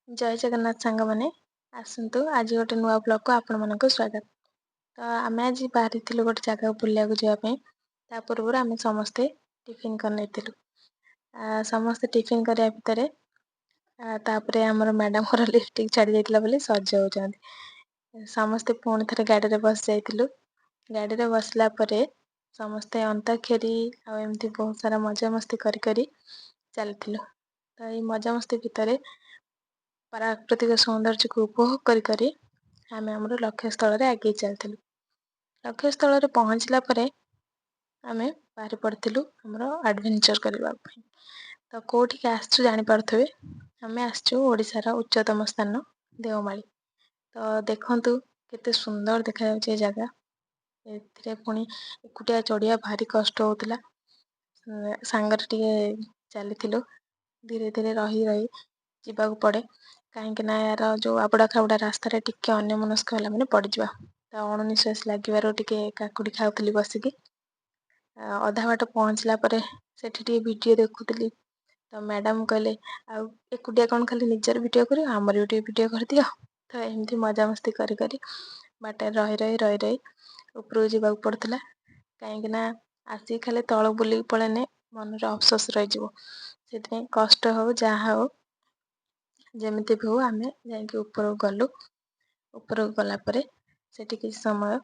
जय जगन्नाथ सांग माने आसतु आज गोटे नुआ ब्लॉग को आपण मानक स्वागत। तो आम आज बाहरी गोटे जगह बुलिया जावाई ता पूर्व आम समस्ते टिफिन कर समस्ते टिफिन करने भितर तापर आमर मैडम को लिपस्टिक छाड़ी जाता बोली सज होती समस्ते पुणी थे गाड़ी में बस जाइलु। गाड़ी में बसला समस्ते अंताक्षरी आमती बहुत सारा मजा मस्ती करी चली। तो ये मजा मस्ती भितर प्राकृतिक सौंदर्य को उपभोग करी आम आम लक्ष्य स्थल आगे चलू। लक्ष्य स्थल पहुँचला आम बाहरी पड़ू आमर एडवेंचर करने। तो कौटिक आसचु जापारे आम आशार उच्चतम स्थान देवमाली। तो देखु केते सुंदर देखा जगह ए पुणी एकुटिया चढ़िया भारी कष्ट होता सांगर टे चली धीरे धीरे रही रही जावाक पड़े कहीं यार जो आबड़ा खाबड़ा रास्तार टिके अन्य मनस्क है मैंने पड़जा। तो अणनिश्वास लगे टे काकुड़ी खाऊली बसिकी अधा बाट पहुँचला से वीडियो देखुली। तो मैडम कहले आकुटिया कौन खाली निजर वीडियो कर आमर भी वीडियो कर दियो। तो एमती मजा मस्ती करी बाटे रही रही रही रही ऊपर जावाक पड़ता कहीं आसिक खाली तल बुल पड़ेने मन अफसोस रही कष्ट हो जहाँ हो जमीती भी हो आम जा गलु। ऊपर गलापर से किसी समय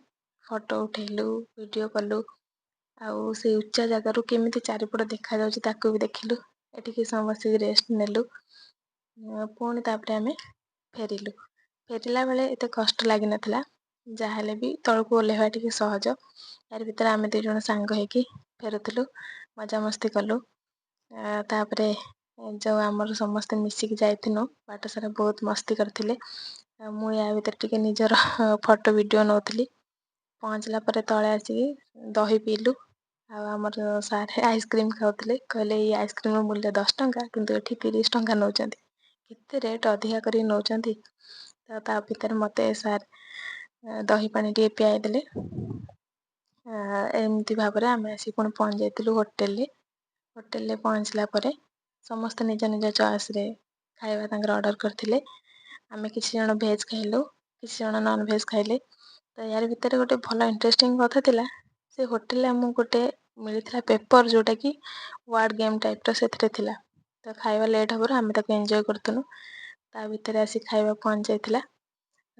फोटो उठेलु वीडियो कलु आउ से उच्चा जगार केमी चारिपट देखा जाऊँ भी देखिलु। एटिक समय बस रेस्ट नेलु पुणी तापर आम फेरिलु। फेरला बेले एत कष्ट लग ना जहाँ भी तलक ओह्लैवा टे सहज। यार भर आम दु जन सांग होकी फेरुलु मजा मस्ती कलु। तापरे जो आमर समस्ते मिसिकी जाइथिनु बाट सारा बहुत मस्ती करथिले। मु या भीतर टिके निजर फोटो वीडियो नौली। पहुँचला तले आसिक दही पीलु आमर सारे आइसक्रीम खाऊले कहले ये आइसक्रीम मूल्य 10 टंका किंतु एठी 30 टंका नौचंती केते रेट अधिका करी नौचंती। तो भीतर मते सार दही पानी टे पियाई देले। एमती भाव आम आसी पुणी पहुँच जाइलु होटेल। होटेल पहुँचला समस्त निज निज चॉइस रे खाଇବା तांकर ऑर्डर करथिले। आमे किसी जन भेज खाइलु किसी जन नॉन भेज खाइले। तो यार भीतर गोटे भल इंटरेस्टिंग कथा थिला से होटेल आमको गोटे मिलता पेपर जोटा कि वार्ड गेम टाइप से थिला। तो खाଇବା लेट हबर आम एंजॉय करथुनु ता भीतर आसी खाଇବା पहुँच जाइथिला।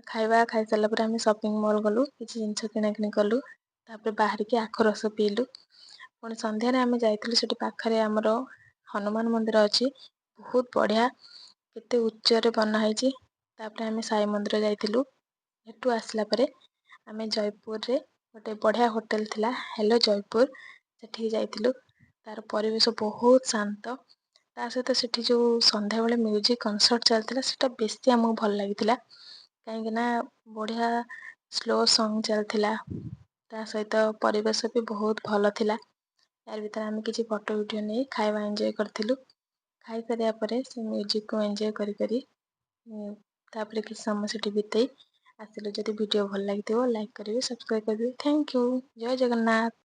खाଇବା खाई सारा पर आम शॉपिंग मॉल गलु किसी जिनस किना किणी कलु तापर बाहर के आख रस पीलु। पुणी संध्यारे आम जाइलु से पाखरे आमर हनुमान मंदिर अच्छी बहुत बढ़िया केते उच्चरे बनाई। तापर आम साई मंदिर जाइलु। एठू आसला परे आम जयपुर रे गोटे बढ़िया होटेल थिला हेलो जयपुर सेठी जाइलु। तार परिवेश बहुत शांत ता सहित सेठी जो संध्या बेले म्यूजिक कनसर्ट चलता सेटा बेसी आमको भल लगी कहीं बढ़िया स्लो सॉन्ग चलता ता सहित परिवेश भी बहुत भल थिला। यार भीतर आम किसी फोटो वीडियो नहीं खाଇବା एंजॉय करथिलु। खाई सारिया परे से म्यूजिक को एंजॉय करी करी तापर किसी समय से बिताई आसिलु। जदि वीडियो भल लगी लाइक करेंगे सब्सक्राइब करेंगे। Thank you. जय जगन्नाथ।